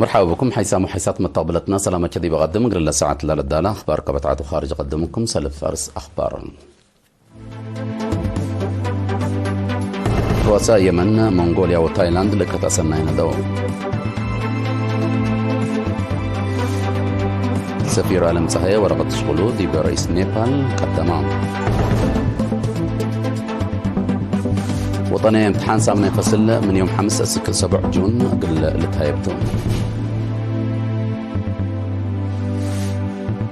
مرحبا بكم حيسام وحيسات متقبلتنا سلامة كذي بقدم قبل ساعة الدالة أخبار كبتعات وخارج قدمكم سلف فارس أخبارا. رؤساء يمن منغوليا وتايلاند لكتاسنين دوم. سفير عالم صحية ورقة شغلو دي برئيس نيبال قدمان. وطني امتحان سامنا يفصل من يوم 7 جون قل لتهايبتون.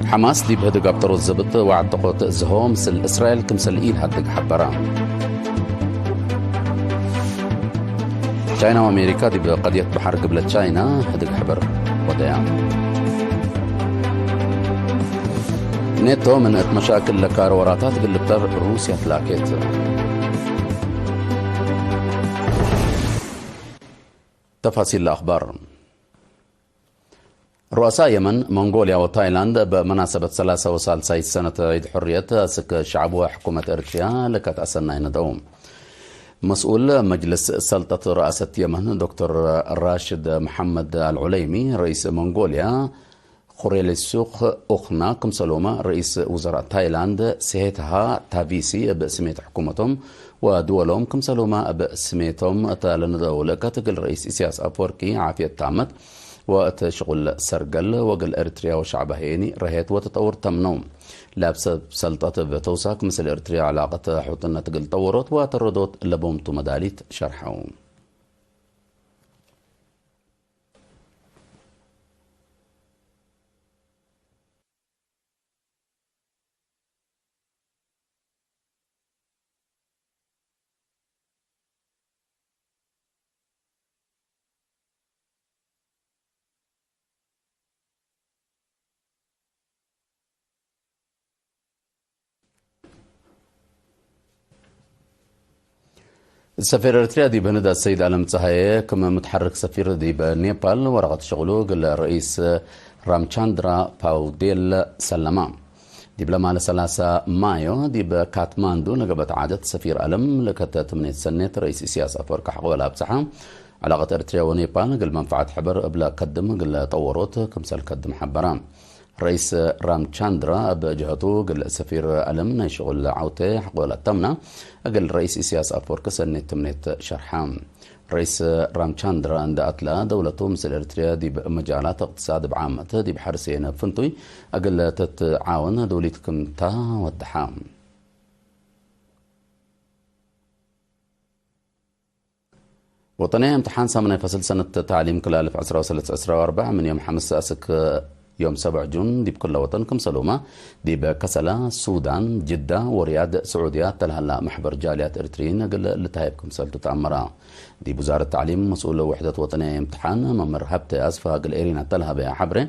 حماس دي بهدق ابطرو الزبط وعد تقوط زهو مثل اسرائيل كمثل ايل هدق حبران. تشاينا وامريكا دي بقضية بحر قبل تشاينا هدق حبر وديان. نيتو من مشاكل لكاروراتات قل بتر روسيا تلاكيت. تفاصيل الأخبار. رؤساء يمن منغوليا وتايلاند بمناسبة 33 سنة عيد حرية سك شعب وحكومة إريتريا لكت أسنين دوم. مسؤول مجلس سلطة رئاسة يمن دكتور راشد محمد العليمي رئيس منغوليا خوريل السوق أخنا كمسلومة رئيس وزراء تايلاند سيهتها تافيسي بسميت حكومتهم ودولهم كمسلومة بسميتهم تالن دولة كتقل رئيس إسياس أفوركي عافية تامت وتشغل سرقل وقل إريتريا وشعبها هيني رهيت وتطور تمنوم لابس سلطة بتوساك مثل إريتريا علاقة حوطنا تقل طورت وتردوت لبومتو مداليت شرحهم. السفير إريتريا دي بهند السيد علم تسهية كما متحرك سفير دي بنيبال ورقة شغلو قل الرئيس رامتشاندرا باوديل سلمان دي بلما لسلاسة مايو دي بكاتماندو نقبت عادة سفير علم لكتا 8 سنة رئيس سياسة أفريقيا حقوق بسحة علاقة إريتريا ونيبال قل منفعة حبر قبل قدم قل طوروت كمسال قدم حبران رئيس رامتشاندرا بجهته قل سفير علم نشغل عوته حقوق التمنة أقل رئيس سياسة أفريقيا سنة 8 شرحام رئيس رامتشاندرا عند أطلع دولته مثل إريتريا دي بمجالات اقتصاد بعامة دي بحرسين فنتوي أقل تتعاون دولتكم تا والدحام. وطنية امتحان سامنا فصل سنة تعليم كل 2013 من يوم 5 أسك يوم 7 جون دي بكل وطن كمسلومة دي بكسلة السودان جدة ورياض سعودية تلهلا محبر جاليات إريتريين قل لتهيب كمسلتو تأمرا دي وزارة التعليم مسؤول وحدة وطنية امتحان ممر هبت أسفا قل إيرينا تلها بها حبره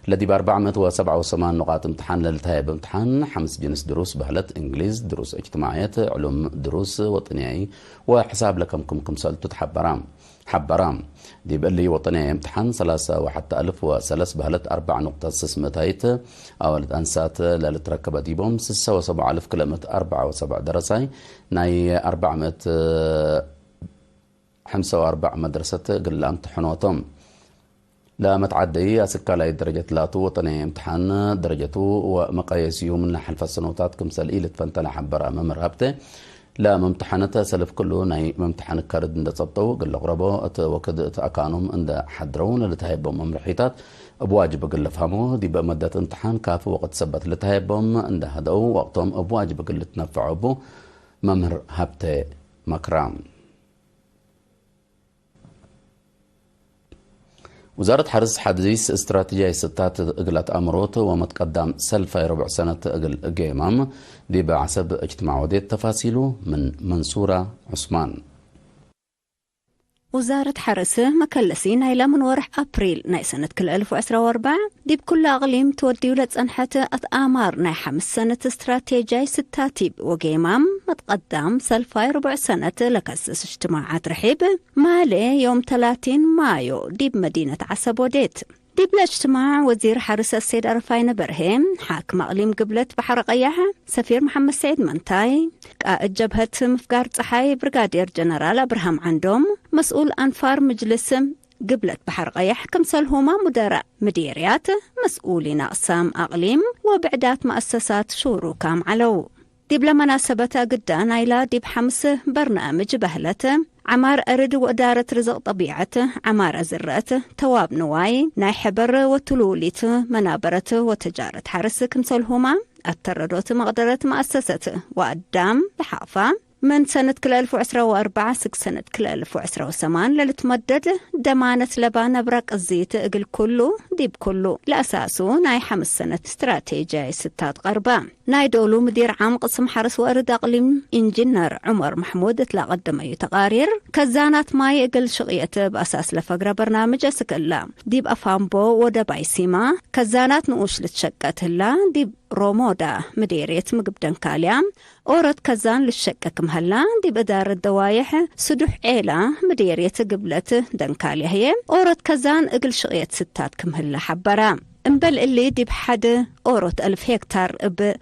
الذي ب 487 نقاط امتحان للتهيب امتحان 5 جنس دروس بهلت إنجليز دروس اجتماعيات علوم دروس وطنية وحساب لكم كمسلتو تحبرام حبرام دي بقلي وطنية امتحان 3 وحتى 1003 بهلت 4 نقطة سسمتايت أولد أنسات للتركب ديبهم 6 ألف كيلومتر 4 و7 درساي ناي 445 مدرسة قل امتحاناتهم لا متعدي أسكالاي درجة لاتو وطنية امتحان درجته ومقاييسه من حلف السنوات كمثال إيلة فانتنا حبر أمام رهبته لا ممتحنته سلف كله ناي ممتحن كارد عند صبتو قل قربو وكد تأكانهم عند حدرون لتهيبهم ممرحيتات بواجب قل فهمو دي بمدة امتحان كافو وقت سبت لتهيبهم عند هدو وقتهم بواجب قل تنفعوا بو ممر هبته مكرام. وزارة حرس حديث استراتيجية ستات اقلت امروت ومتقدم سلفة ربع سنة اقل جيمام دي بعسب اجتماع وديت تفاصيله من منصورة عثمان. وزارة حرس مكلسين إلى من ورح أبريل ناي سنة كل 2014 دي بكل أغليم تودي ولد أنحت أمار ناي 5 سنة استراتيجي ستاتيب وقيمام متقدم سلفاي ربع سنة لكسس اجتماعات رحيبة مالي يوم 30 مايو دي بمدينة عسب وديت دي بلا اجتماع وزير حرس السيد أرفاين برهيم حاكم أقليم قبلت بحر قياها سفير محمد سعيد منتاي قائد جبهة مفقار صحاي برغادير جنرال أبراهام عندهم مسؤول أنفار مجلس قبلت بحر قيح كمسلهما مدراء مديريات مسؤولين أقسام أقليم وبعدات مؤسسات شورو كام علو ديب لمناسبة قدان إلى ديب حمس برنامج بهلة عمار أرد وإدارة رزق طبيعته عمار زرته تواب نواي نايحبر وتلوليت منابرة وتجارة حرس كمسلهما التردوت مقدرة مؤسسته وقدام لحافة من سنة كل 2014 سنة كل 2018 للتمدد دمانة لبان برق الزيت اقل كله ديب كله لأساسه ناي 5 سنة استراتيجي 6 غربا ناي دولو مدير عام قسم حرس وأرد أقليم إنجنير عمر محمود تلاقدم أي تقارير كزانات ماي اقل شغيته بأساس لفقرة برنامج سكلا ديب أفامبو ودباي سيما كزانات نقوش لتشكت هلا ديب رومودا مديرية مقبدن كاليام أورد كزان للشكك مهلا دي بدار الدوايح سدوح عيلة مديرية قبلة دنكاليا هي أورد كزان اقل شغية 6 كمهلا حبرا انبل اللي دي بحد أورد 1000 هكتار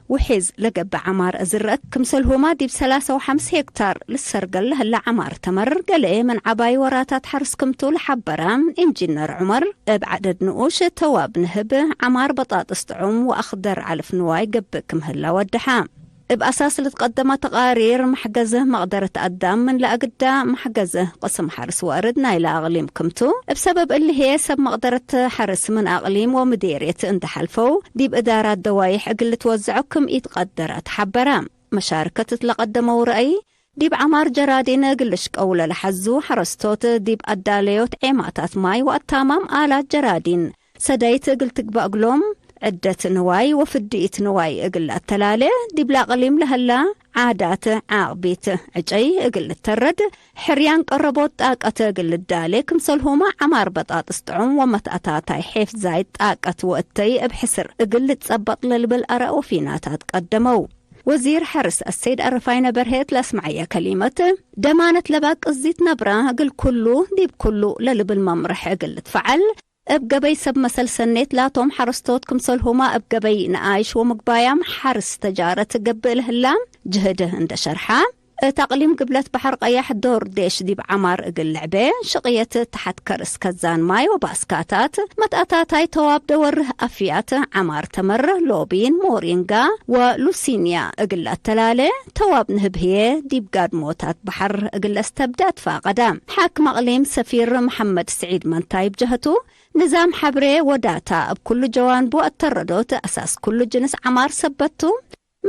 بوحيز لقب عمار أزرت كمسلهما دي ب3.5 هكتار للسرقل هلا عمار تمر قلي من عباي وراتات حرس كمتو لحبرا إنجنير عمر بعدد نقوش تواب نهب عمار بطاطس طعم وأخضر علف نواي قبكم هلا ودحام بأساس اللي تقدم تقارير محجزة مقدرة تقدم من لأقدا محجزة قسم حرس واردنا إلى أقليم كمتو بسبب اللي هي سب مقدرة حرس من أقليم ومديرية اندحلفو دي بإدارات دوايح أقل توزعكم يتقدرت حبرام مشاركة تلقدموا رأي ديب عمار جرادين قلشك أولا لحزو حرستوت ديب أداليوت عيماتات ماي وأتامام آلات جرادين سدايت قلتك بأقلوم عدة نواي وفديت نواي اقل التلالة دي بلا قليم لهلا عادات عاقبيت عجي اقل الترد حريان قربوت طاقة اقل الدالي كمسلهما عمار بطاطس طعم ومتأتاتاي حيف زايد طاقة وقتي بحسر اقل تثبط للبالأرق وفيناتات قدموا وزير حرس السيد الرفاينة برهيت لاسمعية كلمة دمانة لباك الزيت نبرا اقل كله ديب كله للبالممرح اقل تفعل ابقبي سب مسل سنيت لا توم حرستوتكم سلهما ابقبي نعايش ومقبايام حرس تجارة قبل هلام جهده عند شرحة تقليم قبلت بحر قياح دور ديش دي بعمار اقل لعبين شقية تحت كرس كزان ماي وباسكاتات متأتاتاي تواب دوره افيات عمار تمر لوبين مورينغا ولوسينيا اقل التلالة تواب نهبهيه دي بقاد موتات بحر اقل استبدات فاقدام حاكم اقليم سفير محمد سعيد منتاي بجهته نظام حبري وداتا بكل جوانبه التردوت أساس كل جنس عمار سبتو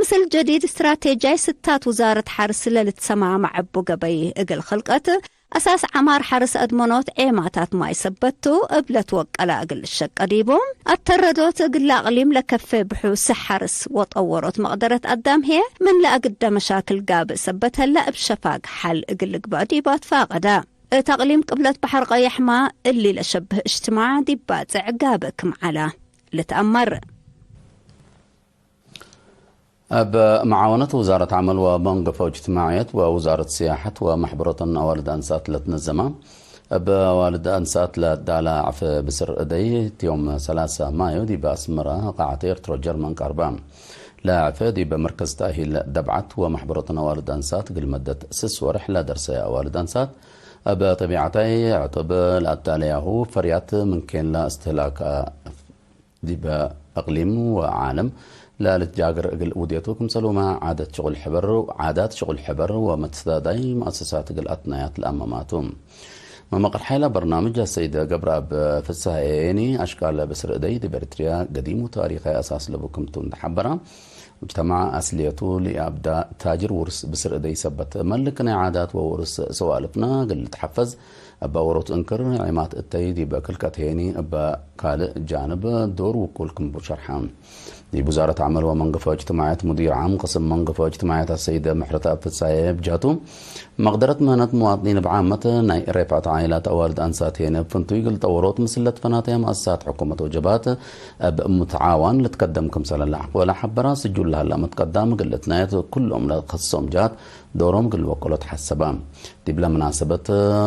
مثل جديد استراتيجي 6 وزارة حرس للتسمع مع أبو قبي اقل خلقته أساس عمار حرس أدمونوت عيماتات ما يثبتو قبلت وقلا اقل الشق قديبو التردوت اقل أقليم لكفي بحوس حرس وطورت مقدرة قدام هي من لأقد مشاكل قابل ثبتها لا بشفاق حل اقل قباديبات فاقدا تقليم قبلة بحر قيح ما اللي لشبه اجتماع ديبات عقابكم على لتأمر بمعاونة وزارة عمل وبنقفة اجتماعيات ووزارة سياحة ومحبرة والد أنسات لتنزمة بوالد أنسات لدالة عف بسر أدي يوم 3 مايو دي بأسمرة قاعة إيرترو جرمان كاربام لا عفادي بمركز تأهيل دبعت ومحبرة والد أنسات قل مدة 6 ورحلة درسية والد أنسات بطبيعتي يعتبر التاليه فريات ممكن لا استهلاك دي بأقليم وعالم لا لتجاجر قل وديتكم سلوما عادات شغل حبر ومتستادي مؤسسات قل أتنايات الأماماتهم مقر حيلة برنامج السيدة قبرة بفسهيني أشكال بسر إدي دي بريتريا قديم وتاريخي أساس لبكم تحبرا مجتمع أسليته لأبدأ تاجر ورس بسر إدي سبت ملكنا عادات وورس سوالفنا قل تحفز أبا وروت انكر عمات التايدي بكل كاتيني أبا كال جانب دور وكلكم بشرحان دي وزارة عمل ومنقفة اجتماعات مدير عام قسم منقفة اجتماعات السيدة محرة أبتسايب جاتو مقدرة مهنة مواطنين بعامة ناي رفعة عائلات أوالد أنساتين بفنتو يقل طوروت مسلة فناتها مؤسسات حكومة وجبات متعاون لتقدم كمسالة لحق ولا حبرا سجل لها لا متقدم قلت نايت كلهم لخصهم جات دورهم قل وقلت حسبان دي بلا مناسبة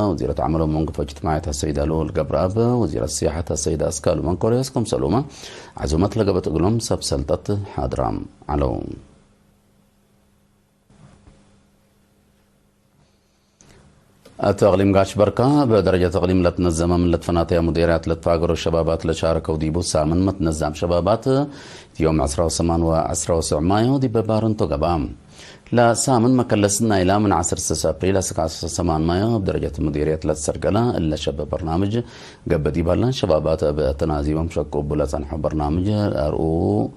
وزيرة عمل ومنقفة اجتماعات السيدة لول قبراب وزيرة السياحة السيدة أسكال ومنكوريس كم سلومة عزومات لقبت قلهم سب سلطة حاضرام علو تقليم قاش بركة بدرجة تقليم لتنظم من لتفناتيا مديرات لتفاقر الشبابات لشاركوا ديبو سامن متنظم شبابات يوم 18 و 19 مايو دي ببارنتو قبام لا سامن مكلسنا إلى من 10 أبريل 18 مايو بدرجة مديرية لتسرقلا إلا شب برنامج قبل دي بلان شبابات بتنازيهم شكوا بلا صنحوا برنامج أرؤو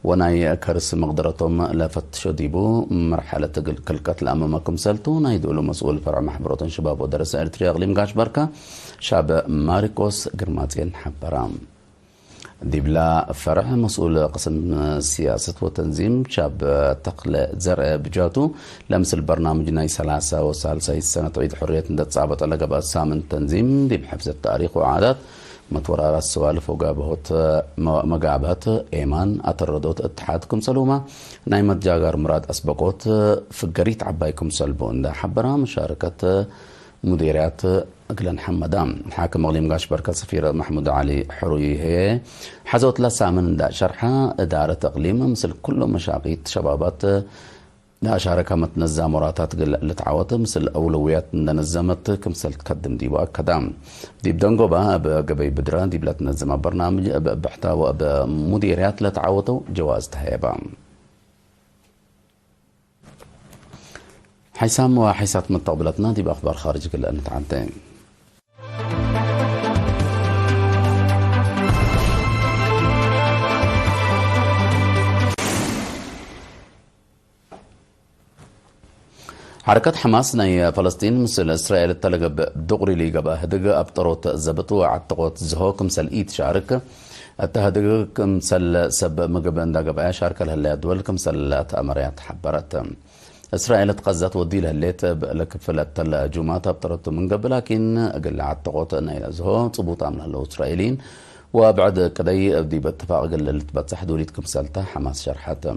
وناي كرس مقدرتهم لفتشو ديبو مرحلة كلكت الأمامكم سلتو ناي دولو مسؤول فرع محبرة شباب ودرس إرتريا غليم قاش بركة شاب ماريكوس قرماتين حبرام ديبلا فرع مسؤول قسم سياسة وتنظيم شاب تقل زرع بجاتو لمس البرنامج ناي 3 سنة عيد حرية ندت صعبة لقبات سامن تنظيم دي بحفظ التاريخ وعادات متورارة السوالف وقابهوت مقابهات ايمان اتردوت اتحادكم سلومة نايمت جاغر مراد اسبقوت فقريت عبايكم سلبون دا حبرا مشاركة مديرات اقلن حمدام حاكم مغليم قاش بركة سفير محمود علي حروي هي حزوت لسا من دا شرحة ادارة اقليم مثل كل مشاقيت شبابات لا شاركة متنظم مراتات لتعاوت مثل أولويات نظمت كمثل تقدم دي وأكدام دي بدنقو بها بقبي بدران دي بلا تنظم برنامج بحتوى بمديريات لتعاوتو جواز تهيبا حيسام وحيسات متقبلتنا دي بأخبار خارج كل أن نتعدين حركة حماس ناي فلسطين مثل إسرائيل التلقى بدغري لي قبا هدق أبطروت زبطو عطقوت زهو كمسل إيد شارك التهدق كمسل سب مقبن دا قبا شارك الهلات دول كمسل تأمريات حبرت إسرائيل تقزت ودي الهلات لكفلت الجمعات أبطروت من قبل لكن أقل عطقوت ناي زهو صبوط عمل له إسرائيليين وبعد كدي دي باتفاق اللي تبتصح دوليت كمسالته حماس شرحت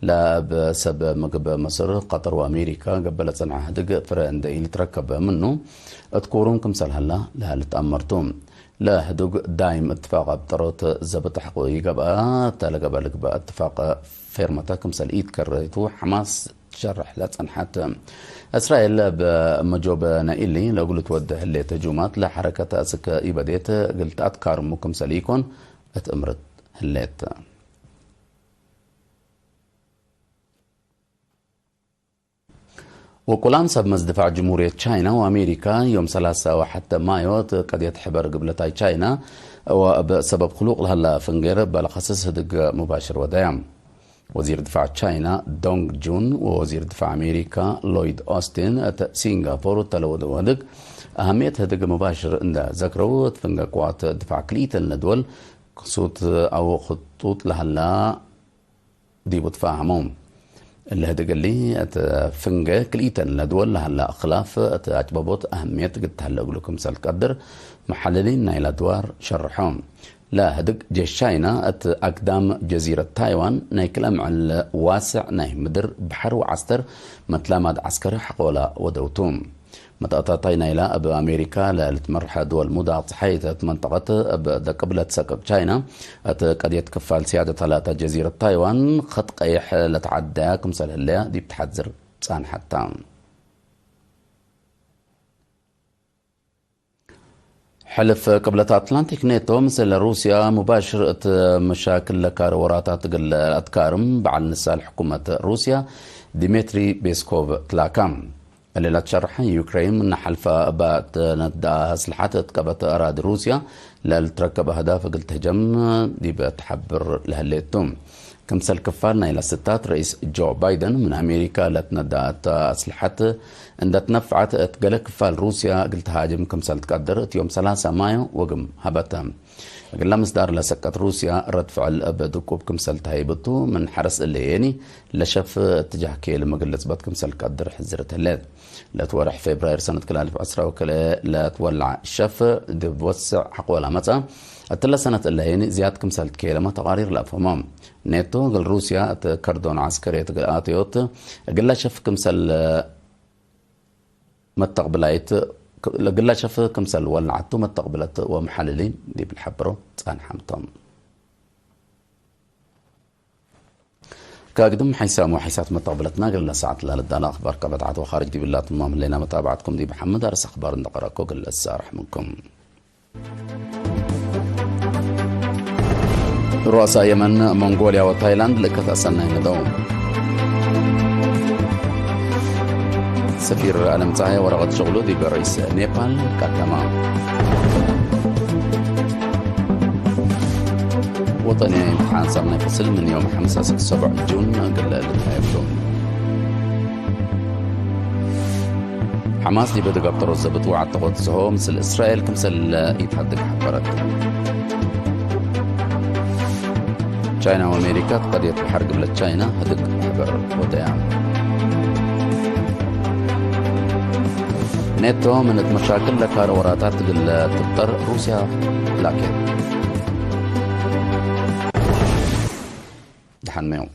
لا بسبب مقب مصر قطر وامريكا قبل صنع هدق فرن دي تركب منه اذكرون كمسال هلا لا تامرتم لا هدق دايم اتفاق بطروت زبط حقوقي قبا تلقى بالك اتفاق فيرمتا كمسال ايد كريتو حماس شرح لا صنحت إسرائيل بمجوب نائلي لو قلت وده اللي تجومات لحركة أسك إباديت قلت أذكار مكم سليكون اتأمرت هليت وكلام سب مزدفع جمهورية تشاينا وأمريكا يوم 3 وحتى مايو قد يتحبر قبلتاي تشاينا وبسبب خلوق لها فنجر بلخصص هدق مباشر ودايم وزير دفاع تشاينا دونغ جون ووزير دفاع أمريكا لويد أوستن سنغافورة تلود ودق أهمية هدق مباشر عند ذكروا تفنجا قوات دفاع كليتا للدول صوت أو خطوط لهلا دي بتفاهمهم اللي هدق اللي تفنجا كليتا للدول لهلا خلاف أجببوت أهمية قد هلا لكم سالقدر محللين نايل أدوار شرحهم لا هدق جيش تشاينا أقدام جزيرة تايوان نايكلام على واسع ناي مدر بحر وعسكر متلامد عسكري حقولا ودوتوم متأطاطينا إلى أب أمريكا لتمرح دول مدى صحية منطقة قبل سكب تشاينا قد يتكفل سيادة ثلاثة جزيرة تايوان خط قيح لتعدى كمسال هلا دي بتحذر سان حتى حلف قبلة أتلانتيك ناتو مثل روسيا مباشر مشاكل لكار وراتات الأتكارم بعد نسال حكومة روسيا ديمتري بيسكوف تلاكام اللي لا تشرح يوكرين من حلفة بات ندى أسلحات تقبت أراضي روسيا للتركب أهداف قلت هجم دي بتحبر لهالليتوم كمسال كفالنا إلى ستات رئيس جو بايدن من أمريكا لتندات أسلحة عند تنفعت تقل كفال روسيا قلت هاجم كمسال تقدر يوم 3 مايو وقم هبتها قل مصدر لسكت روسيا رد فعل بدكوب كمسال تهيبتو من حرس اللياني لشف اتجاه كيل مقلت بات كمسال تقدر حزرت هلات لا تورح فبراير سنة كل 1010 وكلا لا تولع الشف دي بوسع حقولا متى أتلا سنة اللياني زيادة كمسال كيلما تقارير لأفهمام ناتو قل روسيا كردون عسكري تقل آتيوت قل شف كمسال متقبلايت قل شف كمسال ولعتو متقبلت ومحللين دي بالحبرو تان حمتم كاقدم حيسام وحيسات متقبلتنا قل ساعة للدانا أخبار كبتعات وخارج دي بالله تمام لنا متابعتكم دي محمد أرس أخبار نقراكو قل السارح منكم. رؤساء يمن منغوليا وتايلاند لكتأسنا يندوم. سفير العالم تاعي ورغد شغله دي برئيس نيبال كتمام. وطني امتحان صار يفصل من يوم 5-7 جون قل للتهيبلون. حماس دي بدأ قبطر الزبط وعد تغوط زهو مثل إسرائيل كمثل يتحدق حبرت. تشاينا وأمريكا قضية الحرق بلا تشاينا هدق حبر وديان. نيتو من المشاكل لكار وراتات قل تبطر روسيا لكن دحن ميو